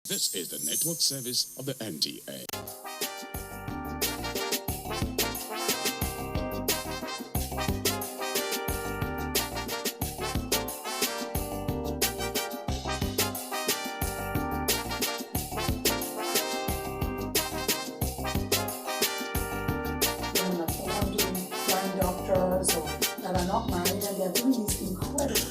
This is the network service of the NTA. That are not married and they're doing these incredible.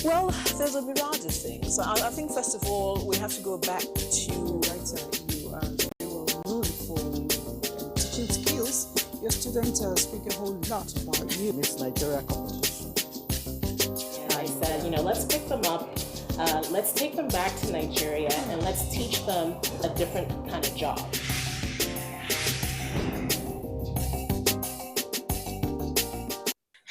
Well, there's a mirage of things. So I think first of all we have to go back to writer. You are very well known for teaching skills. Your students speak a whole lot about you. Miss Nigeria competition. And I said, let's pick them up. Let's take them back to Nigeria and let's teach them a different kind of job.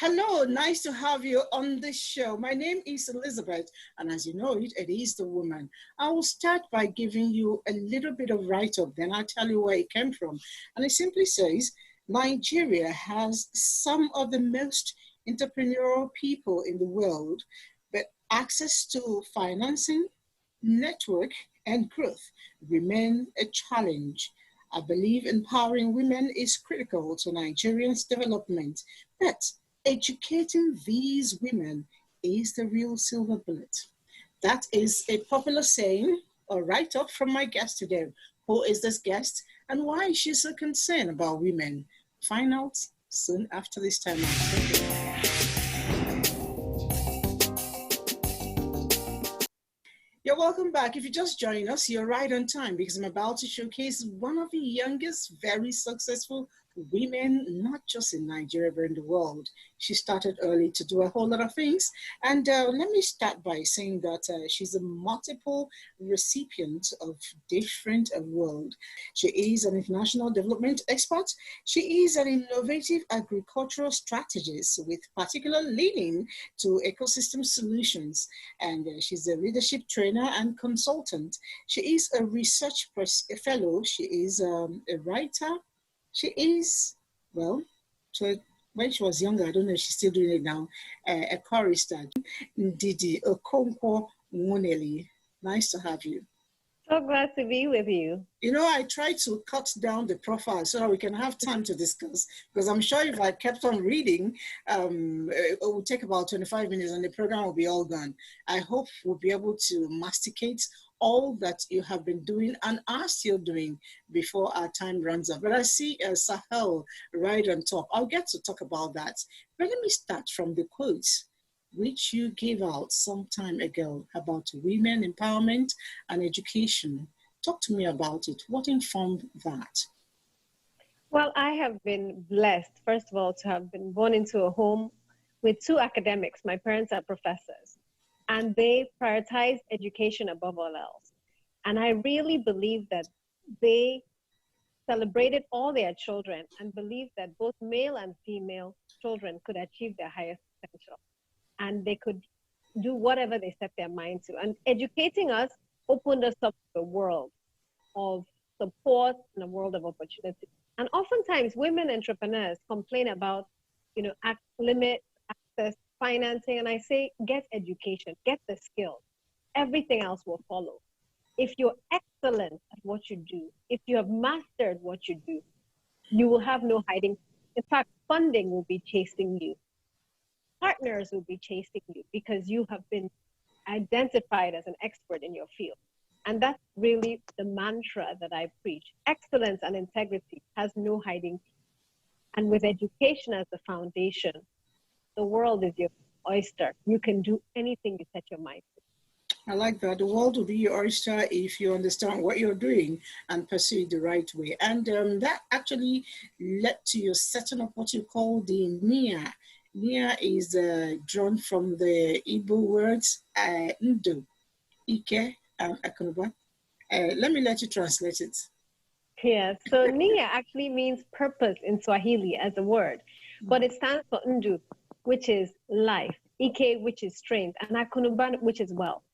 Hello, nice to have you on this show. My name is Elizabeth, and as you know it is the woman. I will start by giving you a little bit of write-up, then I'll tell you where it came from. And it simply says, Nigeria has some of the most entrepreneurial people in the world, but access to financing, network, and growth remain a challenge. I believe empowering women is critical to Nigerians' development, but educating these women is the real silver bullet. That is a popular saying, or write-up from my guest today. Who is this guest and why is she so concerned about women? Find out soon after this time. You're welcome back. If you just joined us, you're right on time because I'm about to showcase one of the youngest, very successful women, not just in Nigeria, but in the world. She started early to do a whole lot of things. And let me start by saying that she's a multiple recipient of different awards. She is an international development expert. She is an innovative agricultural strategist with particular leaning to ecosystem solutions. And she's a leadership trainer and consultant. She is a research fellow. She is a writer. She is, well, so when she was younger, I don't know if she's still doing it now, a chorister. Ndidi, Okwonkwo. Nice to have you. So glad to be with you. I try to cut down the profile so that we can have time to discuss, because I'm sure if I kept on reading, it would take about 25 minutes and the program will be all gone. I hope we'll be able to masticate all that you have been doing and are still doing before our time runs out. But I see Sahel right on top. I'll get to talk about that. But let me start from the quotes which you gave out some time ago about women empowerment and education. Talk to me about it. What informed that? Well, I have been blessed, first of all, to have been born into a home with two academics. My parents are professors, and they prioritize education above all else. And I really believe that they celebrated all their children and believed that both male and female children could achieve their highest potential. And they could do whatever they set their mind to. And educating us opened us up to a world of support and a world of opportunity. And oftentimes women entrepreneurs complain about, limit access, financing, and I say, get education, get the skills. Everything else will follow. If you're excellent at what you do, if you have mastered what you do, you will have no hiding. In fact, funding will be chasing you. Partners will be chasing you because you have been identified as an expert in your field. And that's really the mantra that I preach. Excellence and integrity has no hiding place. And with education as the foundation, the world is your oyster. You can do anything you set your mind to. I like that. The world will be your oyster if you understand what you're doing and pursue it the right way. And that actually led to your setting up what you call the NIA. NIA is drawn from the Igbo words Ndo, Ike, and Akunuba. Let me let you translate it. Yeah, so NIA actually means purpose in Swahili as a word, but it stands for Ndu, which is life, Ike, which is strength, and Akunuba, which is wealth.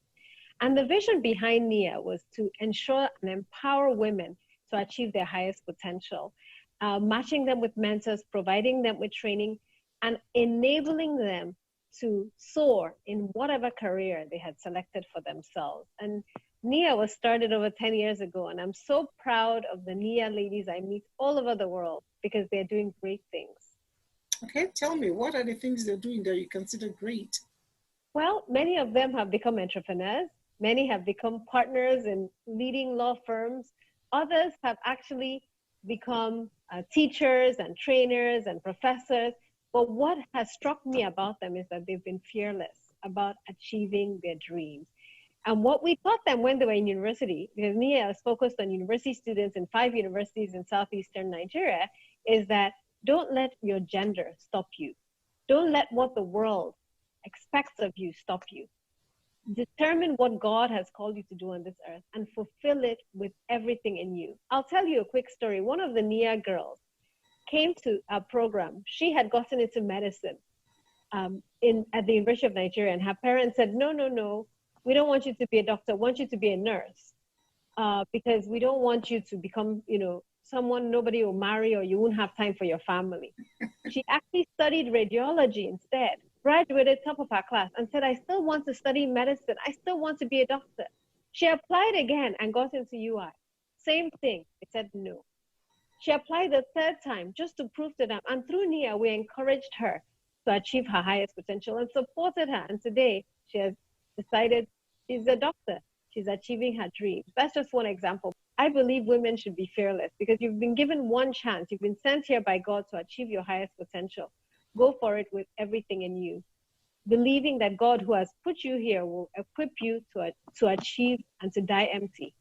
And the vision behind NIA was to ensure and empower women to achieve their highest potential, matching them with mentors, providing them with training, and enabling them to soar in whatever career they had selected for themselves. And NIA was started over 10 years ago, and I'm so proud of the NIA ladies I meet all over the world because they're doing great things. Okay, tell me, what are the things they're doing that you consider great? Well, many of them have become entrepreneurs. Many have become partners in leading law firms. Others have actually become teachers and trainers and professors. But what has struck me about them is that they've been fearless about achieving their dreams. And what we taught them when they were in university, because NIA is focused on university students in 5 universities in southeastern Nigeria, is that don't let your gender stop you. Don't let what the world expects of you stop you. Determine what God has called you to do on this earth and fulfill it with everything in you. I'll tell you a quick story. One of the NIA girls came to our program. She had gotten into medicine at the University of Nigeria, and her parents said, no, we don't want you to be a doctor, we want you to be a nurse, because we don't want you to become, someone nobody will marry, or you won't have time for your family. She actually studied radiology instead, graduated top of her class, and said, I still want to study medicine. I still want to be a doctor. She applied again and got into UI. Same thing. They said no. She applied the third time just to prove to them. And through NIA, we encouraged her to achieve her highest potential and supported her. And today, she has decided she's a doctor. She's achieving her dreams. That's just one example. I believe women should be fearless because you've been given one chance. You've been sent here by God to achieve your highest potential. Go for it with everything in you, believing that God who has put you here will equip you to achieve and to die empty.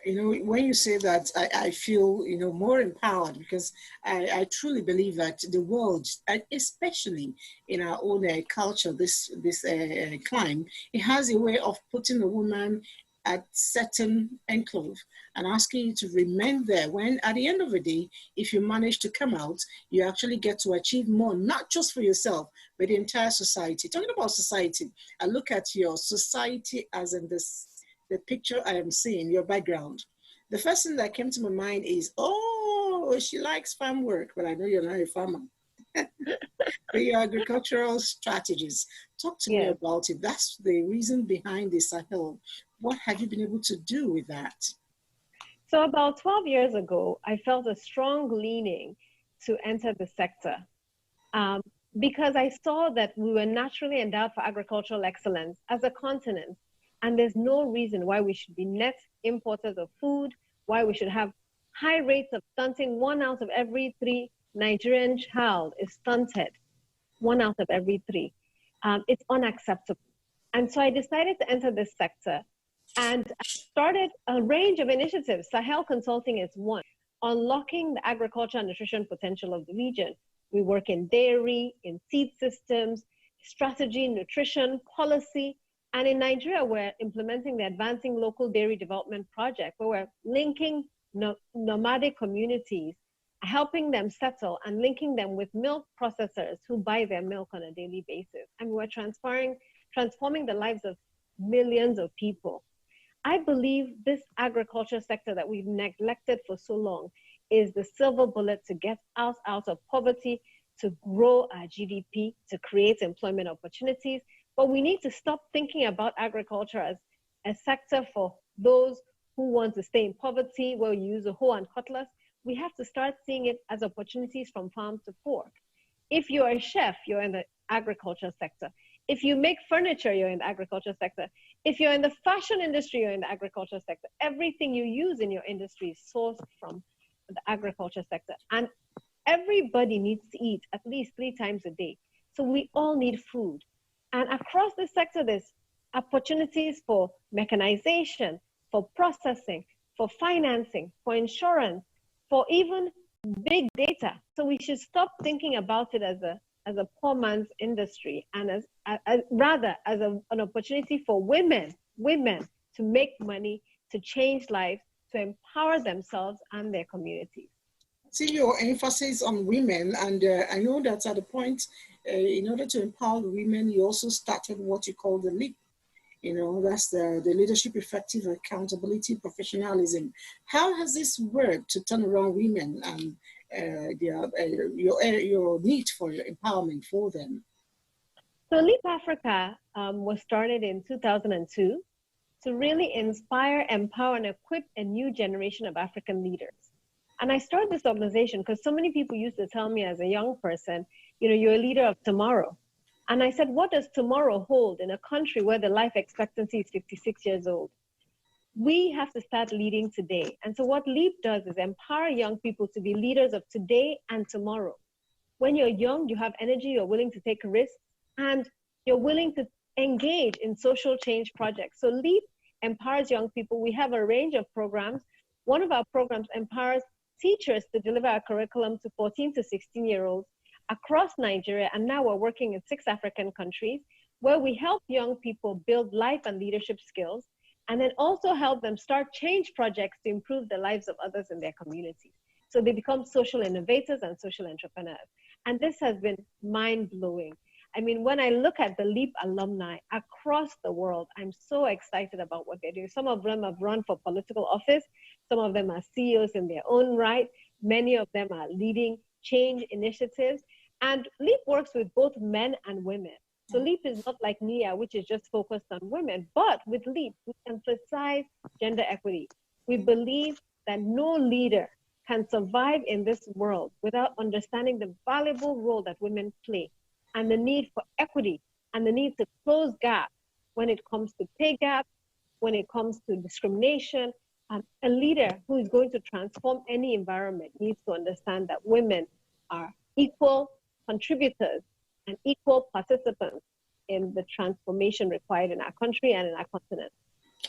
When you say that, I feel, more empowered because I truly believe that the world, especially in our own culture, this climb, it has a way of putting a woman at certain enclave and asking you to remain there when at the end of the day, if you manage to come out, you actually get to achieve more, not just for yourself, but the entire society. Talking about society, I look at your society as in the picture I am seeing, your background. The first thing that came to my mind is, oh, she likes farm work, but I know you're not a farmer. But your agricultural strategies. Talk to me about it. That's the reason behind the Sahel. What have you been able to do with that? So about 12 years ago, I felt a strong leaning to enter the sector because I saw that we were naturally endowed for agricultural excellence as a continent. And there's no reason why we should be net importers of food, why we should have high rates of stunting. 1 out of every 3 Nigerian child is stunted. 1 out of every 3. It's unacceptable. And so I decided to enter this sector and started a range of initiatives. Sahel Consulting is one, unlocking the agriculture and nutrition potential of the region. We work in dairy, in seed systems, strategy, nutrition, policy. And in Nigeria, we're implementing the Advancing Local Dairy Development Project, where we're linking nomadic communities, helping them settle and linking them with milk processors who buy their milk on a daily basis. And we're transforming the lives of millions of people. I believe this agriculture sector that we've neglected for so long is the silver bullet to get us out of poverty, to grow our GDP, to create employment opportunities. But we need to stop thinking about agriculture as a sector for those who want to stay in poverty, where you use a hoe and cutlass. We have to start seeing it as opportunities from farm to fork. If you're a chef, you're in the agriculture sector. If you make furniture, you're in the agriculture sector. If you're in the fashion industry, you're in the agriculture sector. Everything you use in your industry is sourced from the agriculture sector. And everybody needs to eat at least 3 times a day. So we all need food. And across this sector, there's opportunities for mechanization, for processing, for financing, for insurance, for even big data. So we should stop thinking about it as a poor man's industry and rather as an opportunity for women to make money, to change lives, to empower themselves and their communities. See your emphasis on women, and I know that at the point, in order to empower women, you also started what you call the LEAP. That's the Leadership, Effective Accountability, Professionalism. How has this worked to turn around women and your need for empowerment for them? So LEAP Africa was started in 2002 to really inspire, empower, and equip a new generation of African leaders. And I started this organization because so many people used to tell me as a young person, you're a leader of tomorrow. And I said, what does tomorrow hold in a country where the life expectancy is 56 years old? We have to start leading today. And so what LEAP does is empower young people to be leaders of today and tomorrow. When you're young, you have energy, you're willing to take risks, and you're willing to engage in social change projects. So LEAP empowers young people. We have a range of programs. One of our programs empowers teachers to deliver a curriculum to 14 to 16-year-olds across Nigeria, and now we're working in 6 African countries, where we help young people build life and leadership skills, and then also help them start change projects to improve the lives of others in their communities. So they become social innovators and social entrepreneurs. And this has been mind-blowing. I mean, when I look at the LEAP alumni across the world, I'm so excited about what they're doing. Some of them have run for political office. Some of them are CEOs in their own right. Many of them are leading change initiatives. And LEAP works with both men and women. So LEAP is not like NIA, which is just focused on women, but with LEAP, we emphasize gender equity. We believe that no leader can survive in this world without understanding the valuable role that women play and the need for equity and the need to close gaps when it comes to pay gaps, when it comes to discrimination. A leader who is going to transform any environment needs to understand that women are equal contributors and equal participants in the transformation required in our country and in our continent.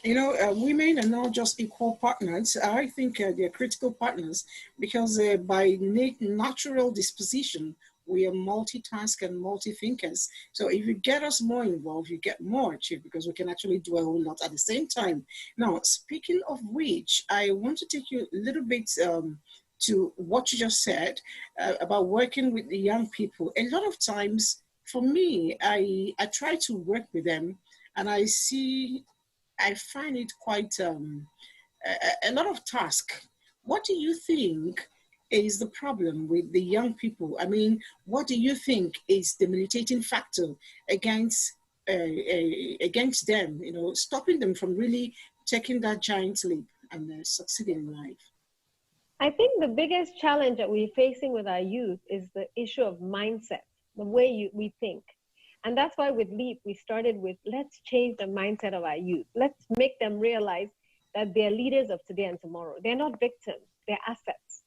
Women are not just equal partners. I think they're critical partners because by natural disposition, we are multitask and multi-thinkers. So if you get us more involved, you get more achieved because we can actually do a whole lot at the same time. Now, speaking of which, I want to take you a little bit to what you just said about working with the young people. A lot of times, for me, I try to work with them, and I find it quite a lot of task. What do you think is the problem with the young people? I mean, what do you think is the militating factor against them, stopping them from really taking that giant leap and succeeding in life? I think the biggest challenge that we're facing with our youth is the issue of mindset, the way we think. And that's why with LEAP, we started with, let's change the mindset of our youth. Let's make them realize that they're leaders of today and tomorrow. They're not victims, they're assets.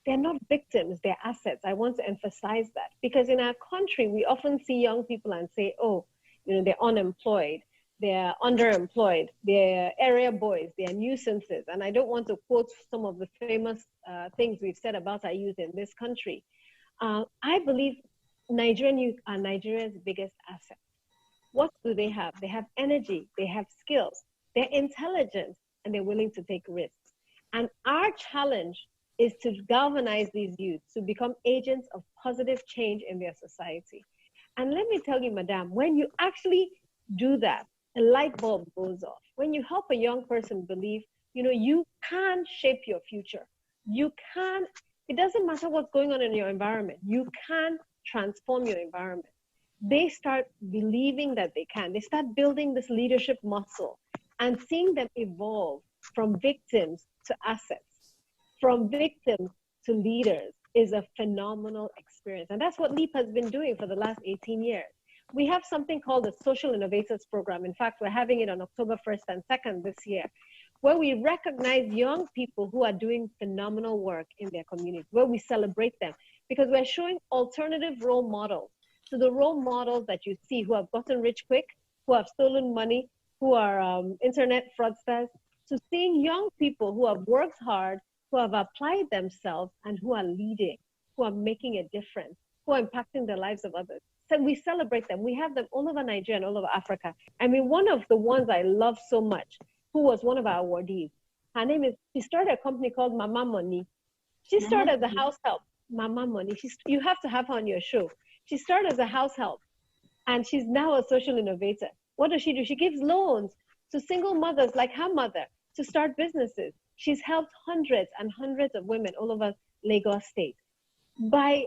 They're not victims, they're assets. I want to emphasize that because in our country, we often see young people and say, oh, they're unemployed, they're underemployed, they're area boys, they're nuisances. And I don't want to quote some of the famous things we've said about our youth in this country. I believe Nigerian youth are Nigeria's biggest asset. What do they have? They have energy, they have skills, they're intelligent, and they're willing to take risks. And our challenge is to galvanize these youth to become agents of positive change in their society. And let me tell you, madam, when you actually do that, a light bulb goes off. When you help a young person believe, you can shape your future. You can, it doesn't matter what's going on in your environment. You can transform your environment. They start believing that they can. They start building this leadership muscle and seeing them evolve from victims to assets, from victims to leaders is a phenomenal experience. And that's what LEAP has been doing for the last 18 years. We have something called the Social Innovators Program. In fact, we're having it on October 1st and 2nd this year, where we recognize young people who are doing phenomenal work in their community, where we celebrate them, because we're showing alternative role models to the role models that you see who have gotten rich quick, who have stolen money, who are internet fraudsters, to seeing young people who have worked hard, who have applied themselves, and who are leading, who are making a difference, who are impacting the lives of others. So we celebrate them. We have them all over Nigeria and all over Africa. I mean, one of the ones I love so much, who was one of our awardees, her name is, she started a company called Mama Money. She started as a house help, Mama Money. You have to have her on your show. She started as a house help, and she's now a social innovator. What does she do? She gives loans to single mothers like her mother to start businesses. She's helped hundreds and hundreds of women all over Lagos State by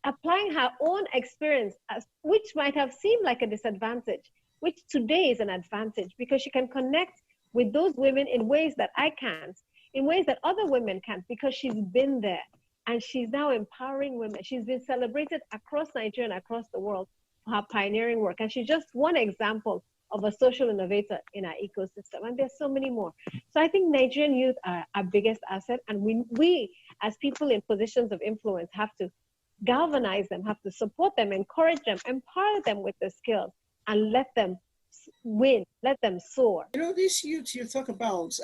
applying her own experience, which might have seemed like a disadvantage, which today is an advantage because she can connect with those women in ways that I can't, in ways that other women can't, because she's been there and she's now empowering women. She's been celebrated across Nigeria and across the world for her pioneering work. And she's just one example of a social innovator in our ecosystem. And there's so many more. So I think Nigerian youth are our biggest asset. And we as people in positions of influence have to galvanize them, have to support them, encourage them, empower them with the skills, and let them win, let them soar. You know, these youth you talk about,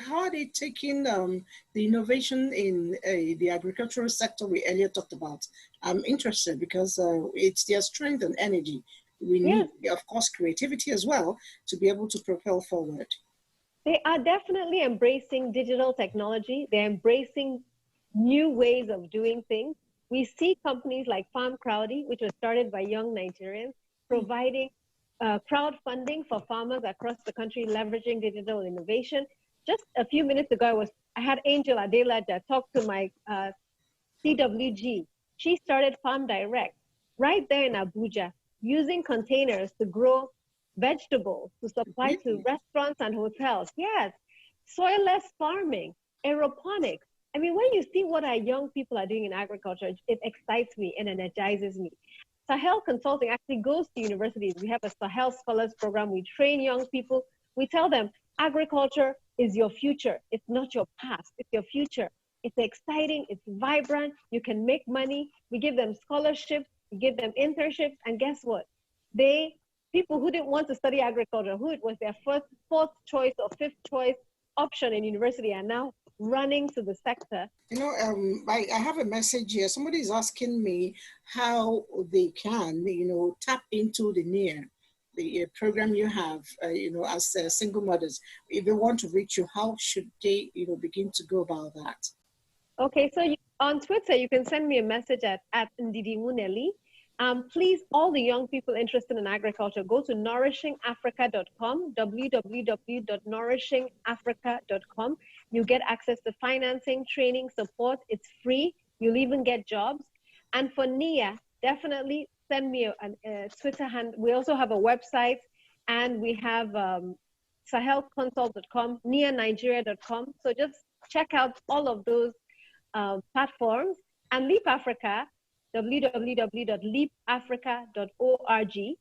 how are they taking the innovation in the agricultural sector we earlier talked about? I'm interested because it's their strength and energy. We need, of course, creativity as well to be able to propel forward. They are definitely embracing digital technology. They're embracing new ways of doing things. We see companies like Farm Crowdy, which was started by young Nigerians, providing crowdfunding for farmers across the country, leveraging digital innovation. Just a few minutes ago, I had Angel Adelaja talk to my CWG. She started Farm Direct right there in Abuja, using containers to grow vegetables to supply to restaurants and hotels. Yes, soilless farming, aeroponics. I mean, when you see what our young people are doing in agriculture, it excites me and energizes me. Sahel Consulting actually goes to universities. We have a Sahel Scholars Program. We train young people. We tell them agriculture is your future. It's not your past. It's your future. It's exciting. It's vibrant. You can make money. We give them scholarships. We give them internships. And guess what? People who didn't want to study agriculture, who it was their fourth choice or fifth choice option in university, are now running to the sector. You know, I have a message here. Somebody is asking me how they can, tap into the program you have, as single mothers. If they want to reach you, how should they, begin to go about that? Okay, so on Twitter, you can send me a message at Ndidi Muneli. Please, all the young people interested in agriculture, go to nourishingafrica.com, www.nourishingafrica.com. You get access to financing, training, support. It's free. You'll even get jobs. And for NIA, definitely send me a Twitter hand. We also have a website, and we have sahelconsult.com, nianigeria.com. So just check out all of those platforms. And Leap Africa, www.leapafrica.org,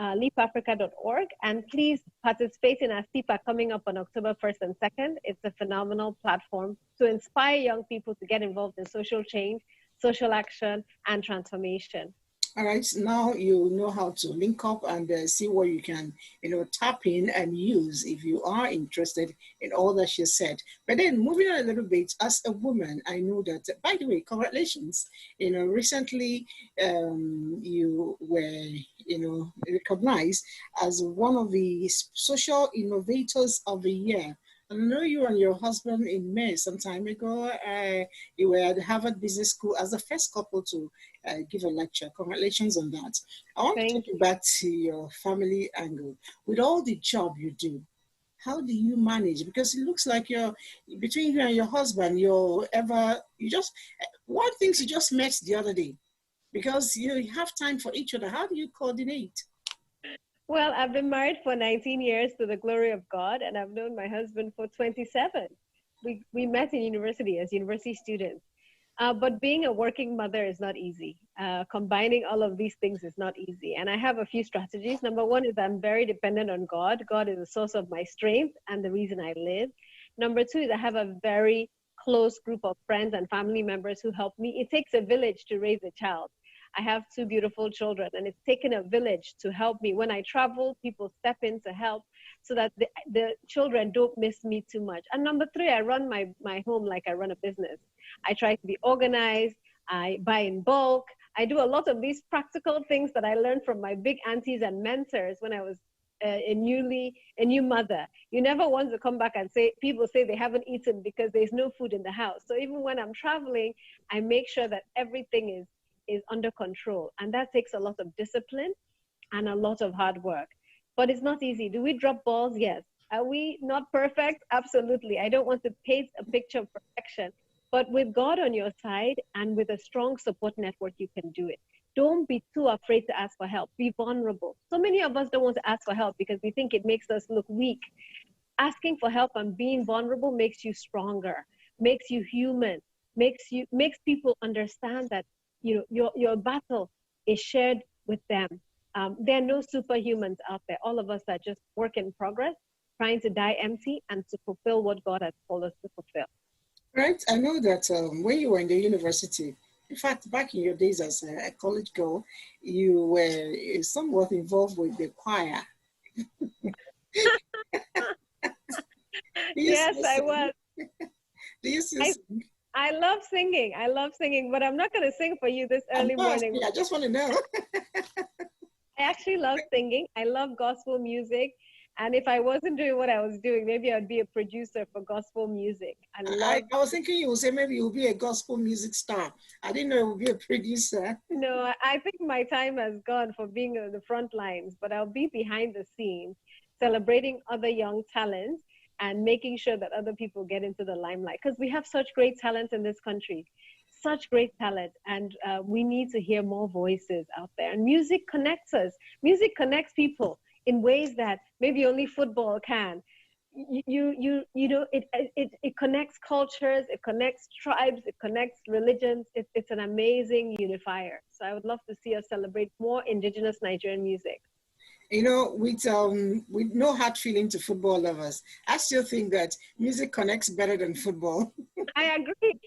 leapafrica.org, and please participate in our SIPA coming up on October 1st and 2nd. It's a phenomenal platform to inspire young people to get involved in social change, social action, and transformation. All right, now you know how to link up and see what you can, tap in and use if you are interested in all that she said. But then moving on a little bit, as a woman, I know that, by the way, congratulations. Recently you were, recognized as one of the social innovators of the year. I know you and your husband in May some time ago, you were at Harvard Business School as the first couple to give a lecture. Congratulations on that. I want to take you back to your family angle. With all the job you do, how do you manage? Because it looks like between you and your husband, one thing you just met the other day, because you have time for each other. How do you coordinate? Well, I've been married for 19 years to the glory of God, and I've known my husband for 27. We met in university as university students. But being a working mother is not easy. Combining all of these things is not easy. And I have a few strategies. Number one is I'm very dependent on God. God is the source of my strength and the reason I live. Number two is I have a very close group of friends and family members who help me. It takes a village to raise a child. I have two beautiful children, and it's taken a village to help me. When I travel, people step in to help so that the children don't miss me too much. And number three, I run my home like I run a business. I try to be organized. I buy in bulk. I do a lot of these practical things that I learned from my big aunties and mentors when I was a new mother. You never want to come back and people say they haven't eaten because there's no food in the house. So even when I'm traveling, I make sure that everything is under control. And that takes a lot of discipline and a lot of hard work. But it's not easy. Do we drop balls? Yes. Are we not perfect? Absolutely. I don't want to paint a picture of perfection. But with God on your side and with a strong support network, you can do it. Don't be too afraid to ask for help. Be vulnerable. So many of us don't want to ask for help because we think it makes us look weak. Asking for help and being vulnerable makes you stronger, makes you human, makes people understand that your battle is shared with them. There are no superhumans out there. All of us are just work in progress, trying to die empty and to fulfill what God has called us to fulfill. Right. I know that when you were in the university, in fact, back in your days as a college girl, you were somewhat involved with the choir. Yes, I was. Do you still sing? I love singing. I love singing, but I'm not going to sing for you this early morning. I just want to know. I actually love singing. I love gospel music. And if I wasn't doing what I was doing, maybe I'd be a producer for gospel music. I was thinking you would say maybe you'll be a gospel music star. I didn't know you would be a producer. No, I think my time has gone for being on the front lines, but I'll be behind the scenes, celebrating other young talents and making sure that other people get into the limelight. Because we have such great talent in this country, such great talent. And we need to hear more voices out there. And music connects us. Music connects people in ways that maybe only football can. It connects cultures, it connects tribes, it connects religions. It's an amazing unifier. So I would love to see us celebrate more indigenous Nigerian music. You know, with no hard feeling to football lovers, I still think that music connects better than football. I agree.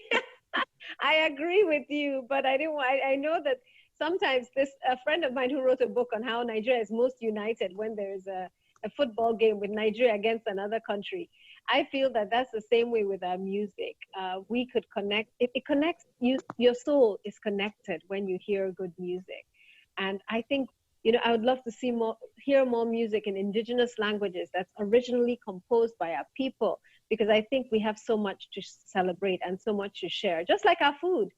I agree with you, but I know that sometimes a friend of mine who wrote a book on how Nigeria is most united when there is a football game with Nigeria against another country. I feel that that's the same way with our music. We could connect, it connects you, your soul is connected when you hear good music. And I think, I would love to hear more music in indigenous languages that's originally composed by our people, because I think we have so much to celebrate and so much to share, just like our food.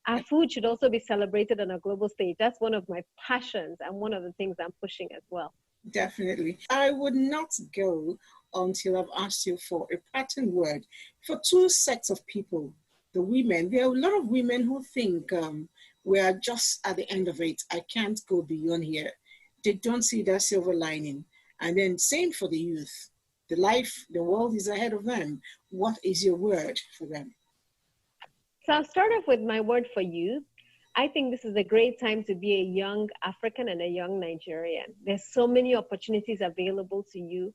Our food should also be celebrated on a global stage. That's one of my passions and one of the things I'm pushing as well. Definitely. I would not go until I've asked you for a pattern word for two sets of people. The women, there are a lot of women who think we are just at the end of it. I can't go beyond here. They don't see that silver lining. And then same for the youth. The world is ahead of them. What is your word for them? So I'll start off with my word for youth. I think this is a great time to be a young African and a young Nigerian. There's so many opportunities available to you.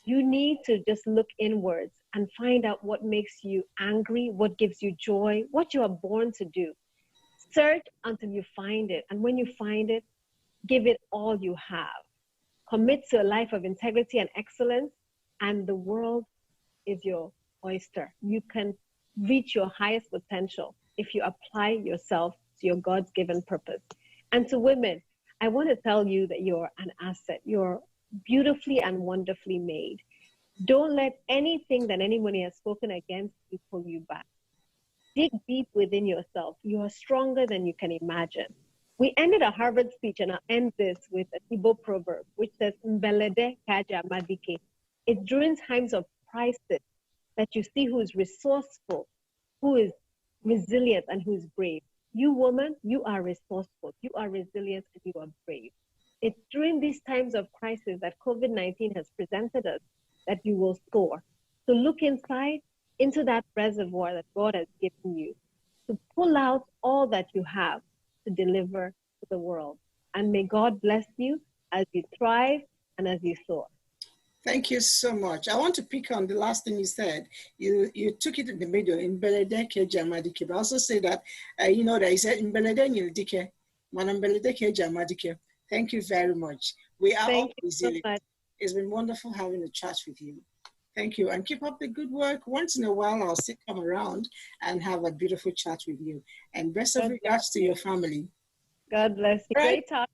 You need to just look inwards and find out what makes you angry, what gives you joy, what you are born to do. Search until you find it. And when you find it, give it all you have. Commit to a life of integrity and excellence, and the world is your oyster. You can reach your highest potential if you apply yourself to your God-given purpose. And to women, I want to tell you that you're an asset. You're beautifully and wonderfully made. Don't let anything that anybody has spoken against you pull you back. Dig deep within yourself. You are stronger than you can imagine. We ended a Harvard speech, and I'll end this with an Igbo proverb, which says, "Mbelede kaja madike." It's during times of crisis that you see who is resourceful, who is resilient, and who is brave. You woman, you are resourceful, you are resilient, and you are brave. It's during these times of crisis that COVID-19 has presented us that you will soar. So look inside into that reservoir that God has given you, to pull out all that you have to deliver to the world. And may God bless you as you thrive and as you soar. Thank you so much. I want to pick on the last thing you said. You took it in the middle, in Beledeke Jamadike. But also say that, that you said in Beledeke, Manam Beledeke Jamadike. Thank you very much. We are all resilient. So it's been wonderful having a chat with you. Thank you. And keep up the good work. Once in a while, I'll still come around and have a beautiful chat with you. And best of regards to your family. God bless you. Right. Great talk.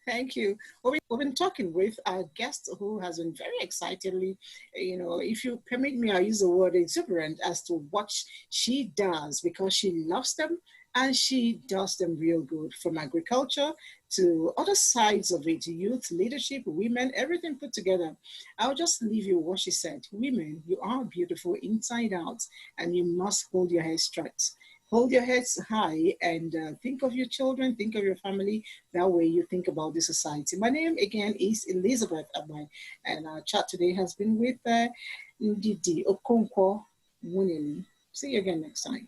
Thank you. We've been talking with our guest who has been very excitedly, if you permit me, I'll use the word exuberant as to what she does, because she loves them and she does them real good, from agriculture to other sides of it, youth, leadership, women, everything put together. I'll just leave you what she said. Women, you are beautiful inside out, and you must hold your head straight. Hold your heads high and think of your children, think of your family. That way you think about the society. My name again is Elizabeth Abai, and our chat today has been with Ndidi Okwonkwo. See you again next time.